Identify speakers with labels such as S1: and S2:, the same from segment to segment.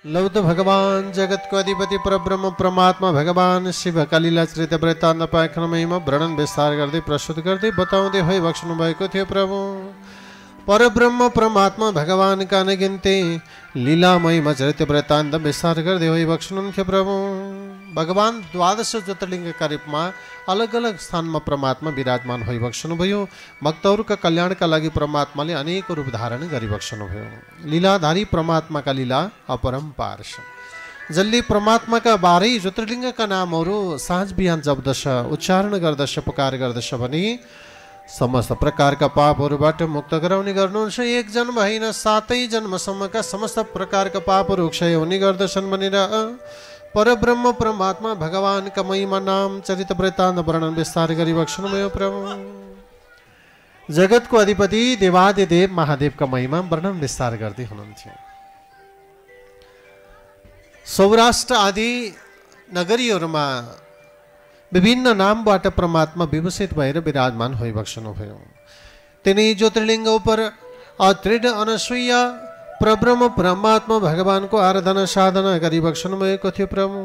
S1: लौत भगवान जगत को अधिपति परब्रह्म परमात्मा भगवान शिव कलिला चरित वृत्तान्त पाखरमा वर्णन विस्तार गर्दै प्रस्तुत गर्दै बताउँदै होइ बक्सनु भएको थियो। प्रभु परब्रह्म परमात्मा भगवान का नगिन्ते लीलामय चरित वृत्तान्त विस्तार गर्दै होइ बक्सनुहुन्थ्यो। प्रभु भगवान द्वादश ज्योतिर्लिङ्गका रूपमा अलग अलग स्थानमा परमात्मा विराजमान होइ बक्सनुभयो। भक्तहरूका कल्याणका लागि परमात्माले अनेक रूप धारण गरी बक्सनुभयो। लीलाधारी परमात्माका लीला अपरम्पार छन्। जसले परमात्माका 12 ज्योतिर्लिङ्गका नामहरू साँझ बिहान जप्दछ, उच्चारण गर्दछ, पुकार गर्दछ भने समस्त प्रकारका पापहरूबाट मुक्त गराउने गर्नुहुन्छ। एक जन्म होइन 7 जन्मसम्मका समस्त प्रकारका पापहरू क्षय हुने गर्दछन् भनेर परब्रह्म परमात्मा भगवान का महिमा नाम चरित वृत्तान्त वर्णन विस्तार गरी बक्सनुभयो। प्रभु जगत को अधिपति देवादिदेव महादेव का महिमा वर्णन विस्तार गर्दै हुनुहुन्थ्यो। सौराष्ट्र आदि नगरीहरूमा विभिन्न नामबाट परमात्मा विभूषित भएर विराजमान होइ बक्सनुभयो। तिनी ज्योतिर्लिङ्ग उपर अत्रिड अनसुया परब्रह्म परमात्मा भगवान को आराधना साधना गरी बक्सनु भएको थियो। प्रभु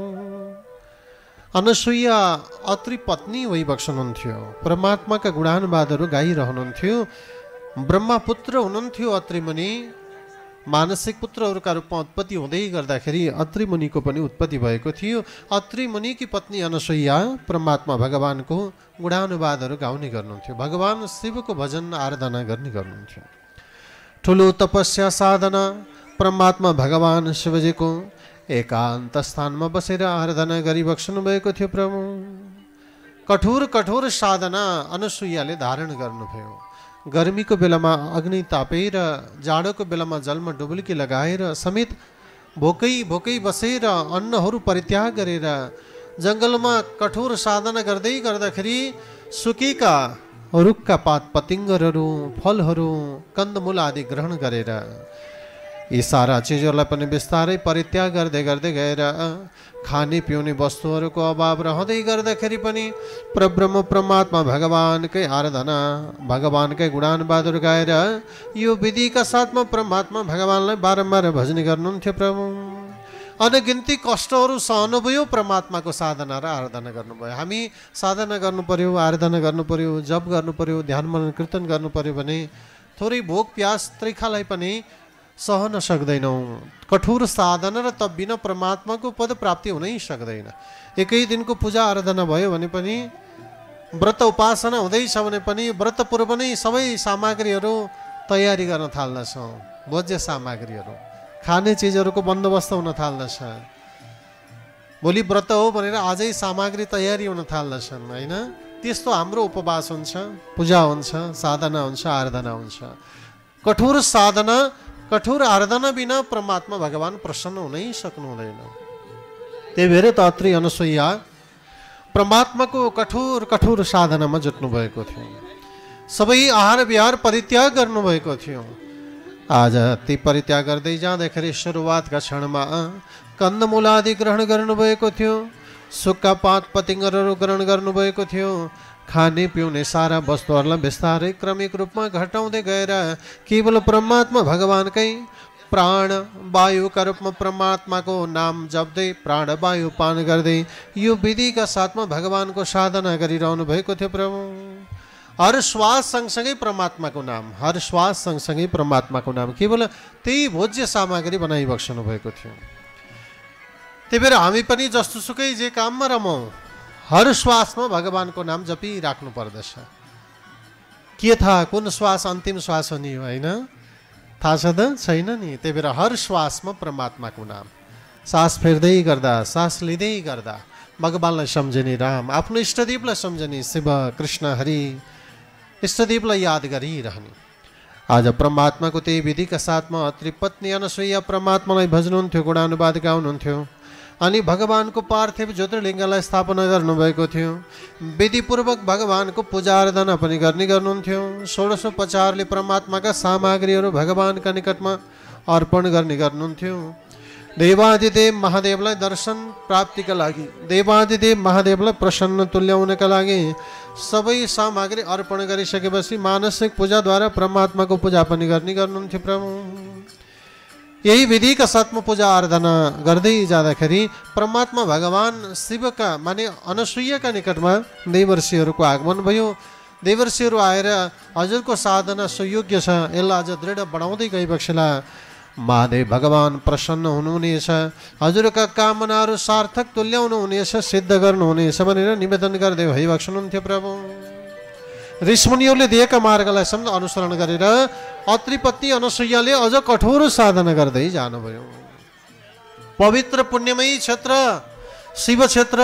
S1: अनसुया अत्रि पत्नी होइ बक्सनुहुन्थ्यो। परमात्मा का गुणानुवादहरू गाइरहनुहुन्थ्यो। ब्रह्मा पुत्र हुनुहुन्थ्यो अत्रि मुनि। मानसिक पुत्रहरूका रूपमा उत्पत्ति हुँदै गर्दाखेरि अत्रि मुनिको पनि उत्पत्ति भएको थियो। अत्रि मुनिकी पत्नी अनसुया परमात्मा भगवान को गुणानुवादहरू गाउने गर्नुहुन्थ्यो। भगवान शिवको भजन आराधना गर्ने गर्नुहुन्थ्यो। ठुलो तपस्या साधना परमात्मा भगवान शिवजी को एकान्त स्थानमा बसेर आराधना गरी बक्सनु भएको थियो। प्रभु कठोर कठोर साधना अनसुयाले धारण गर्नुभयो। गर्मीको बेलामा अग्नि तापेर, जाडोको बेलामा जलमा डुबुल्की लगाएर समेत भोकै भोकै बसेर अन्नहरू परित्याग गरेर जङ्गलमा कठोर साधना गर्दै गर्दाखेरि सुकेका रुखका पात पतिङ्गरहरू, फलहरू, कन्दमूल आदि ग्रहण गरेर यी सारा चिजहरूलाई पनि बिस्तारै परित्याग गर्दै गर्दै गएर खाने पिउने वस्तुहरूको अभाव रहँदै गर्दाखेरि पनि परब्रह्म परमात्मा भगवानकै आराधना, भगवानकै गुणानुवादहरू गाएर यो विधिका साथमा परमात्मा भगवानलाई बारम्बार भजन गर्नुहुन्थ्यो। प्रभु अनगिन्ती कष्टहरू सहनुभयो परमात्माको साधना र आराधना गर्नुभयो। हामी साधना गर्नु पर्यो, आराधना गर्नु पर्यो, जप गर्नु पर्यो, ध्यान मनन कीर्तन गर्नु पर्यो भने थोरै भोक प्यास त्रिखालाई पनि सहन सक्दैनौँ। कठोर साधना र तप बिना परमात्माको पद प्राप्ति हुनै सक्दैन। एकै दिनको पूजा आराधना भयो भने पनि, व्रत उपासना हुँदैछ भने पनि व्रत पूर्व नै सबै सामग्रीहरू तयारी गर्न थाल्दछौँ। भोज्य सामग्रीहरू, खाने चिजहरूको बन्दोबस्त हुन थाल्दछ। भोलि व्रत हो भनेर आजै सामग्री तयारी हुन थाल्दछन् होइन। त्यस्तो हाम्रो उपवास हुन्छ, पूजा हुन्छ, साधना हुन्छ, आराधना हुन्छ। कठोर साधना कठोर आराधना बिना परमात्मा भगवान प्रसन्न हुनै सक्नु हुँदैन। त्यही भएर त अत्रि अनसुया परमात्माको कठोर कठोर साधनामा जुट्नु भएको थियो। सबै आहार विहार परित्याग गर्नुभएको थियो। आज ती परित्याग गर्दै जाँदाखेरि सुरुवातका क्षणमा कन्दमूल आदि ग्रहण गर्नुभएको थियो। सुक्खा पात पतिङ्गरहरू ग्रहण गर्नुभएको थियो। खाने पिउने सारा वस्तुहरूलाई बिस्तारै क्रमिक रूपमा घटाउँदै गएर केवल परमात्मा भगवानकै प्राण वायुका रूपमा परमात्माको नाम जप्दै प्राणवायु पान गर्दै यो विधिका साथमा भगवानको साधना गरिरहनु भएको थियो। प्रभु हर श्वास सँगसँगै परमात्माको नाम, हर श्वास सँगसँगै परमात्माको नाम, केवल त्यही भोज्य सामग्री बनाइबक्सनु भएको थियो। त्यही भएर हामी पनि जस्तोसुकै जे काममा रमौँ, हर श्वासमा भगवानको नाम जपिराख्नु पर्दछ। के थाहा कुन श्वास अन्तिम श्वास हो नि, होइन? थाहा छ त छैन नि। त्यही भएर हर श्वासमा परमात्माको नाम, सास फेर्दै गर्दा, सास लिँदै गर्दा भगवानलाई सम्झने, राम आफ्नो इष्टदेवलाई सम्झने, शिव कृष्ण हरि इष्टदेवलाई याद गरिरहने। आज परमात्माको त्यही विधिका साथमा अत्रि पत्नी अनसुया परमात्मालाई भज्नुहुन्थ्यो, गुणानुवाद गाउनुहुन्थ्यो। अनि भगवानको पार्थिव ज्योतिर्लिङ्गलाई स्थापना गर्नुभएको थियो। विधिपूर्वक भगवानको पूजा आराधना पनि गर्ने गर्नुहुन्थ्यो। षोडशोपचारले परमात्माका सामग्रीहरू भगवानका निकटमा अर्पण गर्ने गर्नुहुन्थ्यो। देवादिदेव महादेवलाई दर्शन प्राप्तिका लागि, देवादिदेव महादेवलाई प्रसन्न तुल्याउनका लागि सबै सामग्री अर्पण गरिसकेपछि मानसिक पूजाद्वारा परमात्माको पूजा पनि गर्ने गर्नुहुन्थ्यो। प्रभु यही विधिका साथमा पूजा आराधना गर्दै जाँदाखेरि परमात्मा भगवान शिवका माने अनसुयाका निकटमा देवर्षिहरूको आगमन भयो। देवर्षिहरू आएर हजुरको साधना सुयोग्य छ, यसलाई अझ दृढ बढाउँदै गएपछिला महादेव भगवान प्रसन्न हुनुहुनेछ, हजुरका कामनाहरू सार्थक तुल्याउनु हुनेछ, सिद्ध गर्नुहुनेछ भनेर निवेदन गर्दै भइबक्सनुहुन्थ्यो प्रभु। ऋषिमुनिहरूले दिएका मार्गलाई सम्झ अनुसरण गरेर अत्रि पत्नी अनसुयाले अझ कठोर साधना गर्दै जानुभयो। पवित्र पुण्यमयी क्षेत्र शिव क्षेत्र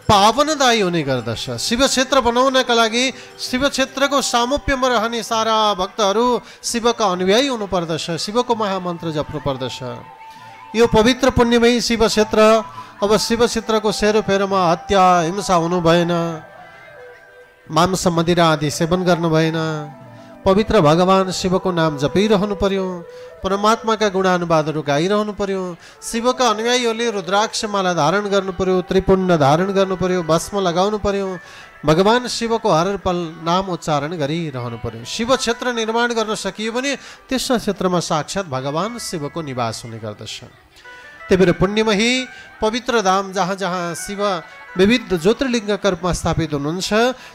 S1: पावनदायी हुने गर्दछ। शिव क्षेत्र बनाउनका लागि शिव क्षेत्रको सामुप्यमा रहने सारा भक्तहरू शिवका अनुयायी हुनुपर्दछ, शिवको महामन्त्र जप्नु पर्दछ। यो पवित्र पुण्यमयी शिव क्षेत्र, अब शिव क्षेत्रको सेरोफेरोमा हत्या हिंसा हुनु भएन, मांस मदिरा आदि सेवन गर्नु भएन, पवित्र भगवान शिवको नाम जपिरहनु पर्यो, परमात्माका गुणानुवादहरू गाइरहनु पर्यो, शिवका अनुयायीहरूले रुद्राक्ष माला धारण गर्नु पर्यो, त्रिपुण्ड धारण गर्नु पर्यो, भस्म लगाउनु पर्यो, भगवान शिवको हर पल नाम उच्चारण गरिरहनु पर्यो। शिव क्षेत्र निर्माण गर्न सकियो भने त्यस क्षेत्रमा साक्षात् भगवान शिवको निवास हुने गर्दछ। त्यही भएर पुण्यमही पवित्र धाम जहाँ जहाँ शिव विविध ज्योतिर्लिङ्गका रूपमा स्थापित हुनुहुन्छ,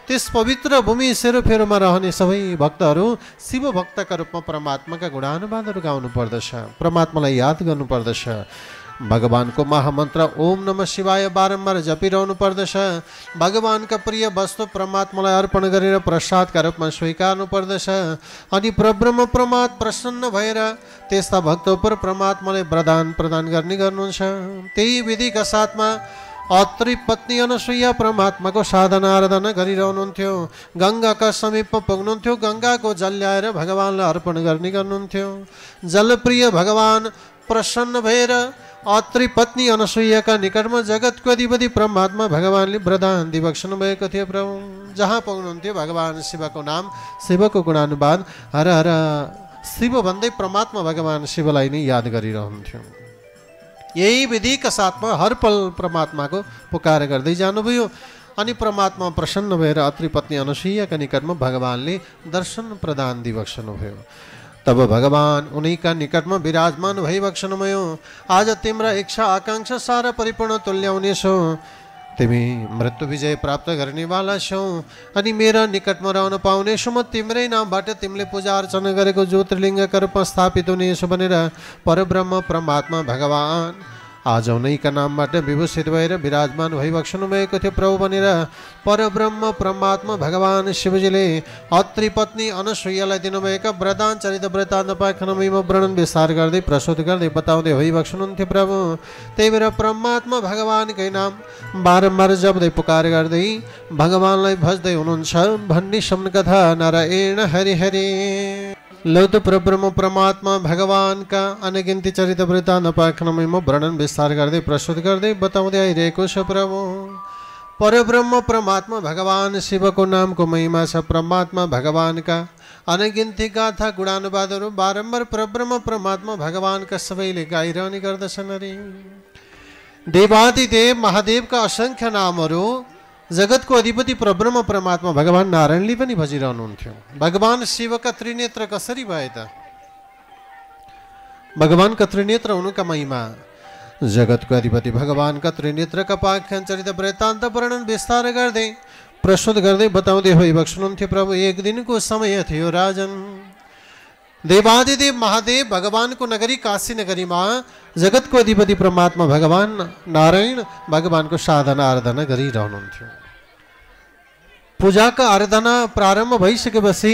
S1: त्यस पवित्र भूमि सेरोफेरोमा रहने सबै भक्तहरू शिव भक्तका रूपमा परमात्माका गुणानुवादहरू गाउनु पर्दछ, परमात्मालाई याद गर्नुपर्दछ, भगवानको महामन्त्र ओम नमः शिवाय बारम्बार जपिरहनु पर्दछ, भगवानका प्रिय वस्तु परमात्मालाई अर्पण गरेर प्रसादका रूपमा स्वीकार्नु पर्दछ। अनि परब्रह्म परमात्मा प्रसन्न भएर त्यस्ता भक्त उपर परमात्माले वरदान प्रदान गर्ने गर्नुहुन्छ। त्यही विधिका साथमा अत्रि पत्नी अनसुया परमात्माको साधना आराधना गरिरहनुहुन्थ्यो। गङ्गाका समीपमा पुग्नुहुन्थ्यो, गङ्गाको जल ल्याएर भगवानलाई अर्पण गर्ने गर्नुहुन्थ्यो। जलप्रिय भगवान प्रसन्न भएर अत्रि पत्नी अनसुयाका निकटमा जगतको अधिपति परमात्मा भगवानले वरदान दिइबक्सनु भएको थियो प्रभु। जहाँ पुग्नुहुन्थ्यो भगवान शिवको नाम, शिवको गुणानुवाद हर हर शिव भन्दै परमात्मा भगवान शिवलाई नै याद गरिरहन्थ्यो। यही विधिका साथमा हर पल परमात्माको पुकार गर्दै जानुभयो। अनि परमात्मा प्रसन्न भएर अत्रि पत्नी अनसुयाका निकटमा भगवानले दर्शन प्रदान दिइबक्सनुभयो। तब भगवान उनीका निकटमा विराजमान भइबक्सनुभयो। आज तिम्रा इच्छा आकांक्षा सारा परिपूर्ण तुल्याउनेछौ, तिमी मृत्यु विजय प्राप्त गर्नेवाला छौ अनि मेरा निकटमा रहन पाउनेछौ। म तिम्रै नामबाट तिमीले पूजा अर्चना गरेको ज्योतिर्लिङ्गका रूपमा स्थापित हुनेछु भनेर परब्रह्म परमात्मा भगवान आज उनैका नामबाट विभूषित भएर विराजमान भइबक्सनु भएको थियो प्रभु भनेर परब्रह्म परमात्मा भगवान शिवजीले अत्रि पत्नी अनसुयालाई दिनुभएका वरदान चरित वृत्तान्त पाखनमयमा वर्णन विस्तार गर्दै प्रस्तुत गर्दै बताउँदै भइबक्सनुहुन्थ्यो प्रभु। त्यही भएर परमात्मा भगवानकै नाम बारम्बार जप्दै पुकार गर्दै भगवानलाई भज्दै हुनुहुन्छ भन्ने सम्म कथा नारायण हरि हरि। लौत परब्रह्म परमात्मा भगवानका अनगिन्ती चरित वृत्तान्त पाखनमयमा वर्णन विस्तार गर्दै प्रस्तुत गर्दै बताउँदै आइरहेको छ प्रभु। परब्रह्म परमात्मा भगवान शिवको नामको महिमा छ। परमात्मा भगवानका अनगिन्ती गाथा गुणानुवादहरू बारम्बार परब्रह्म परमात्मा भगवानका सबैले गाइरहने गर्दछन्। अरे देवादिदेव महादेवका असङ्ख्य नामहरू जगतको अधिपति परब्रह्म परमात्मा भगवान नारायणले पनि भजिरहनुहुन्थ्यो। भगवान शिवका त्रिनेत्र कसरी भए त? भगवानका त्रिनेत्र हुनुका महिमा जगतको अधिपति भगवानका त्रिनेत्रका पाख्यान चरित वृत्तान्त वर्णन विस्तार गर्दै प्रस्तुत गर्दै बताउँदै भइबक्सनुहुन्थ्यो प्रभु। एक दिनको समय थियो राजन। देवादिदेव महादेव भगवानको नगरी काशी नगरीमा जगतको अधिपति परमात्मा भगवान नारायण भगवानको साधना आराधना गरिरहनुहुन्थ्यो। पूजाका आराधना प्रारम्भ भइसकेपछि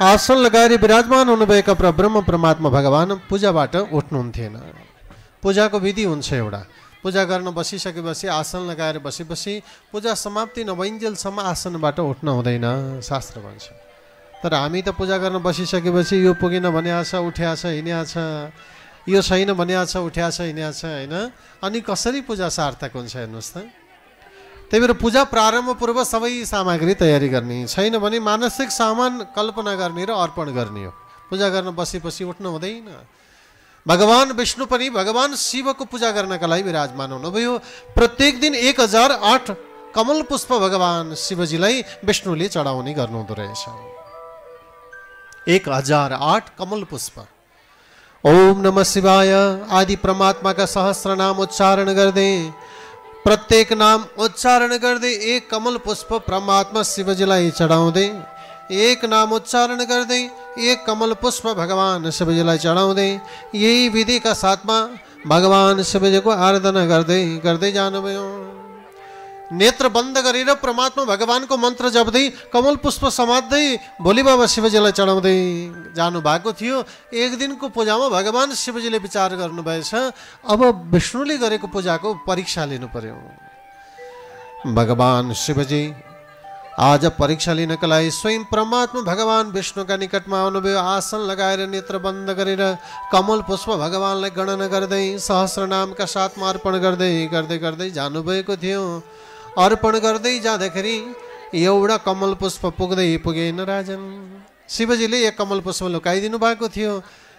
S1: आसन लगाएर विराजमान हुनुभएका परब्रह्म परमात्मा भगवान पूजाबाट उठ्नुहुन्थेन। पूजाको विधि हुन्छ एउटा, पूजा गर्न बसिसकेपछि आसन लगाएर बसेपछि पूजा समाप्ति नभइन्जेलसम्म आसनबाट उठ्न हुँदैन शास्त्र भन्छ। तर हामी त पूजा गर्न बसिसकेपछि यो पुगेन भने छ उठ्या छ हिँड्या छ, यो छैन भने छ उठ्या छ हिँड्या छ होइन। अनि कसरी पूजा सार्थक हुन्छ हेर्नुहोस् त। त्यही भएर पूजा प्रारम्भ पूर्व सबै सामग्री तयारी गर्ने, छैन भने मानसिक सामान कल्पना गर्ने र अर्पण गर्ने हो। पूजा गर्न बसेपछि उठ्नु हुँदैन। भगवान विष्णु पनि भगवान शिवको पूजा गर्नका लागि विराजमान हुनुभयो। प्रत्येक दिन 1008 कमल पुष्प भगवान शिवजीलाई विष्णुले चढाउने गर्नुहुँदो रहेछ। 1008 कमल पुष्प ओम नमः शिवाय आदि परमात्मा का सहस्र नाम उच्चारण गर्दै प्रत्येक नाम उच्चारण गर्दै एक कमल पुष्प परमात्मा शिवजीलाई चढाउँदै एक नाम उच्चारण गर्दै एक कमल पुष्प भगवान शिवजीलाई चढाउँदै यही विधिका साथमा भगवान शिवजीको आराधना गर्दै गर्दै जानुभयो। नेत्र बन्द गरेर परमात्मा भगवानको मन्त्र जप्दै कमल पुष्प समात्दै भोलि बाबा शिवजीलाई चढाउँदै जानु भएको थियो। एक दिनको पूजामा भगवान शिवजीले विचार गर्नुभएछ, अब विष्णुले गरेको पूजाको परीक्षा लिनु पर्यो। भगवान शिवजी आज परीक्षा लिनका लागि स्वयं परमात्मा भगवान विष्णुका निकटमा आउनुभयो। आसन लगाएर नेत्र बन्द गरेर कमल पुष्प भगवानलाई गणना गर्दै सहस्र नामका साथमा अर्पण गर्दै गर्दै गर्दै जानुभएको थियो। अर्पण गर्दै जाँदाखेरि एउटा कमल पुष्प पुगेन राजन। शिवजीले एक कमल पुष्प लुकाइदिनु भएको थियो।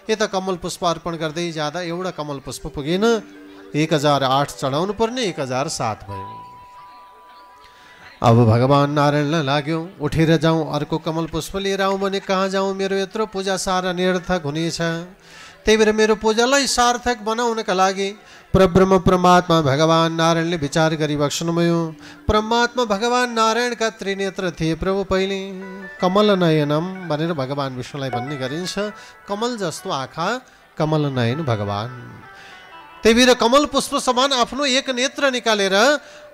S1: यता कमल पुष्प अर्पण गर्दै जाँदा एउटा कमल पुष्प पुगेन। 1008 चढाउनु पर्ने 1007 भयो। अब भगवान नारायणलाई लाग्यो उठेर जाउँ, अर्को कमल पुष्प लिएर आउँ भने कहाँ जाउँ, मेरो यत्रो पूजा सारा निरर्थक हुनेछ। त्यही भएर मेरो पूजालाई सार्थक बनाउनका लागि परब्रह्म परमात्मा भगवान नारायणले विचार गरिबक्सनुभयो। परमात्मा भगवान नारायणका त्रिनेत्र थिए प्रभु। पहिले कमल नयनम भनेर भगवान विष्णुलाई भन्ने गरिन्छ। कमल जस्तो आँखा, कमल नयन भगवान। त्यही भएर कमल पुष्प समान आफ्नो एक नेत्र निकालेर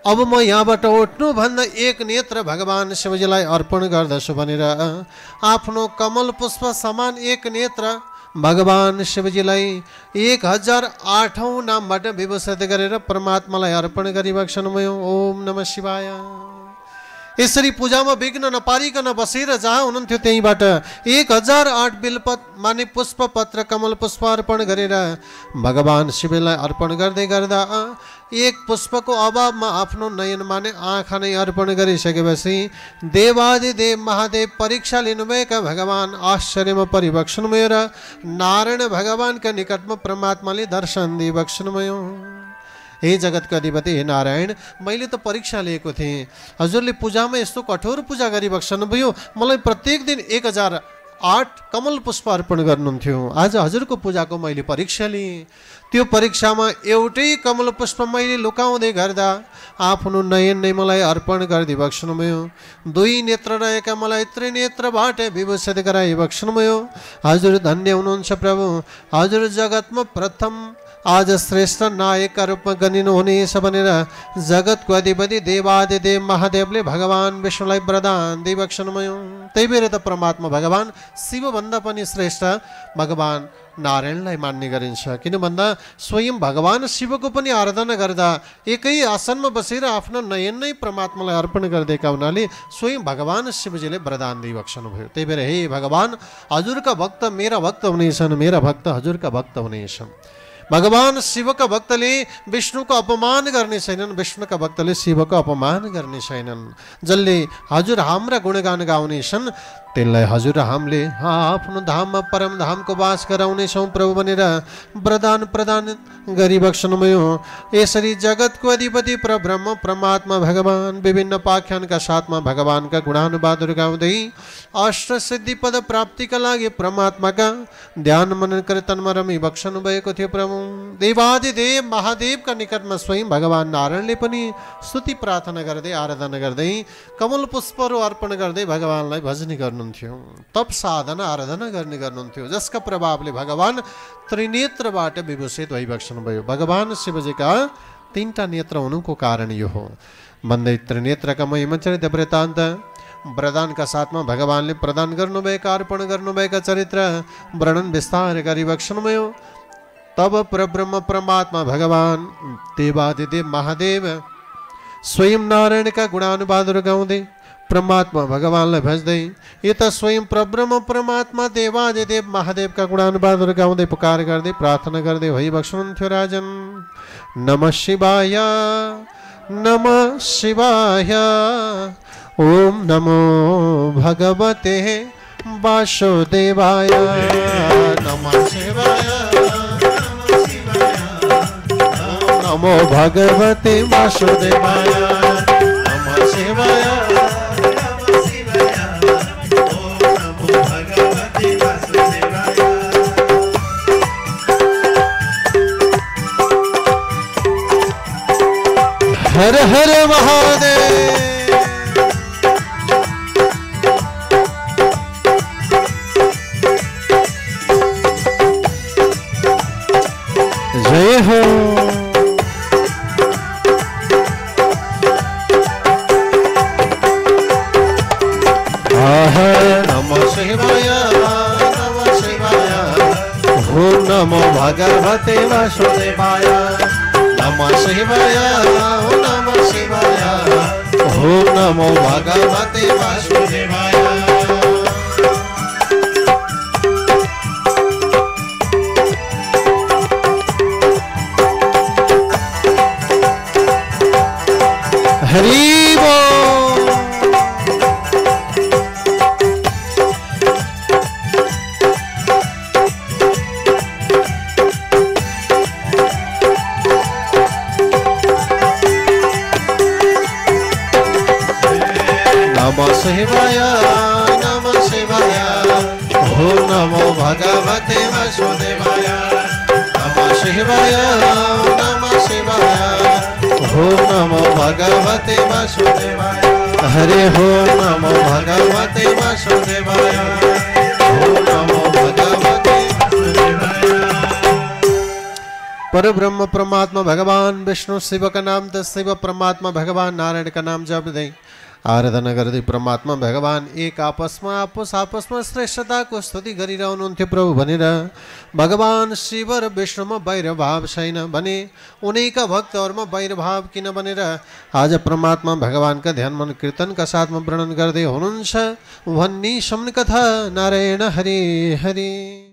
S1: अब म यहाँबाट उठ्नुभन्दा एक नेत्र भगवान शिवजीलाई अर्पण गर्दछु भनेर आफ्नो कमल पुष्प समान एक नेत्र भगवान शिवजीलाई 1008औं नामबाट विभूषित गरेर परमात्मालाई अर्पण गरिबक्सनुभयो। ओम नमः शिवाय। यसरी पूजामा विघ्न नपारिकन बसेर जहाँ हुनुहुन्थ्यो त्यहीबाट 1008 बिल्पत माने पुष्प पत्र कमल पुष्प अर्पण गरेर भगवान शिवलाई अर्पण गर्दै गर्दा एक पुष्पको अभावमा आफ्नो नयन माने आँखा नै अर्पण गरिसकेपछि देवादिदेव महादेव परीक्षा लिनुभएका भगवान आश्चर्यमा परिबक्सनुभयो र नारायण भगवानका निकटमा परमात्माले दर्शन दिइबक्सनुभयो। हे जगतका अधिपति, हे नारायण, मैले त परीक्षा लिएको थिएँ। हजुरले पूजामा यस्तो कठोर पूजा गरिबक्सनुभयो। मलाई प्रत्येक दिन 1008 कमल पुष्प अर्पण गर्नुहुन्थ्यो। आज हजुरको पूजाको मैले परीक्षा लिएँ। त्यो परीक्षामा एउटै कमल पुष्प मैले लुकाउँदै गर्दा आफ्नो नयन नै मलाई अर्पण गरिदिबक्सनुभयो। दुई नेत्र रहेका मलाई त्रिनेत्रबाट विभूषित गराइबक्सनुभयो। हजुर धन्य हुनुहुन्छ प्रभु। हजुर जगतमा प्रथम आज श्रेष्ठ नायकका रूपमा गनिनुहुनेछ भनेर जगतको अधिपति देवादिदेव महादेवले भगवान विष्णुलाई वरदान दिइबक्सनुभयो। त्यही भएर त परमात्मा भगवान शिवभन्दा पनि श्रेष्ठ भगवान नारायणलाई मान्ने गरिन्छ। किन भन्दा स्वयं भगवान शिवको पनि आराधना गर्दा एकै आसनमा बसेर आफ्नो नयन नै परमात्मालाई अर्पण गरिदिएका हुनाले स्वयं भगवान शिवजीले वरदान दिइबक्सनुभयो। त्यही भएर हे भगवान, हजुरका भक्त मेरा भक्त हुनेछन्, मेरा भक्त हजुरका भक्त हुनेछन्। भगवान शिवका भक्तले विष्णुको अपमान गर्ने छैनन्, विष्णुका भक्तले शिवको अपमान गर्ने छैनन्। जसले हजुर हाम्रा गुणगान गाउनेछन् त्यसलाई हजुर हामीले आफ्नो धाममा परम धामको वास गराउनेछौँ प्रभु भनेर वरदान प्रदान गरिबक्सनुभयो। यसरी जगतको अधिपति परब्रह्म परमात्मा भगवान विभिन्न पाख्यानका साथमा भगवानका गुणानुवादहरू गाउँदै अष्ट सिद्धि पद प्राप्तिका लागि परमात्माका ध्यान मनन कीर्तनमा रमिबक्सनु भएको थियो प्रभु। देवादिदेव महादेवका निकटमा स्वयं भगवान नारायणले पनि स्तुति प्रार्थना गर्दै आराधना गर्दै कमल पुष्पहरू अर्पण गर्दै भगवानलाई भजनी गर्नुहुन्थ्यो। तप साधना आराधना गर्ने गर्नुहुन्थ्यो, जसका प्रभावले भगवान त्रिनेत्रबाट विभूषित भइबक्सनुभयो। भगवान शिवजीका 3टा नेत्र हुनुको कारण यो हो भन्दै त्रिनेत्रका महिमचरित वृत्तान्त वरदानका साथमा भगवानले प्रदान गर्नुभएका अर्पण गर्नुभएका चरित्र वर्णन विस्तार गरिबक्सनुभयो। तब परब्रह्म परमात्मा भगवान देवादिदेव महादेव स्वयं नारायणका गुणानुवादहरू गाउँदै परमात्मा भगवानलाई भज्दै यता स्वयं परब्रह्म परमात्मा देवादिदेव महादेवका गुणानुवादहरू गाउँदै पुकार गर्दै प्रार्थना गर्दै भइबक्सनुहुन्थ्यो राजन। नमः शिवाय, नमः शिवाय, ओम नमो भगवते वासुदेवाय। नमः शिवाय, नमो भगवते वासुदेवाय। नमः शिवाय, हर हर महादेव। जय हो। नमः शिवाय नमः शिवाय। ओम नमो भगवते वासुदेवाय। नमः शिवाय नमः शिवाय। ओम नमो भगवते वासुदेवाय। हरि बोल। नमः शिवाय नमः शिवाय। ओम नमो भगवते वासुदेवाय। नमः शिवाय नमः शिवाय। ओम नमो भगवते वासुदेवाय। हरे ओम नमो भगवते वासुदेवाय। ओम नमो भगवते वासुदेवाय। पर ब्रह्म परमात्मा भगवान विष्णु शिव का नाम तस्व परमात्मा भगवान नारायण का नाम जप दें। आराधना गर्दै परमात्मा भगवान एक आपस में श्रेष्ठता को स्तुति गरिरहनुहुन्थ्यो प्रभु भनेर। भगवान शिव र विष्णुमा वैर भाव छैन भने उनैका भक्तहरूमा वैर भाव किन भनेर आज परमात्मा भगवानका ध्यान मन कीर्तनका साथमा वर्णन गर्दै हुनुहुन्छ। भन्ने सम्न कथा नारायण हरि हरि।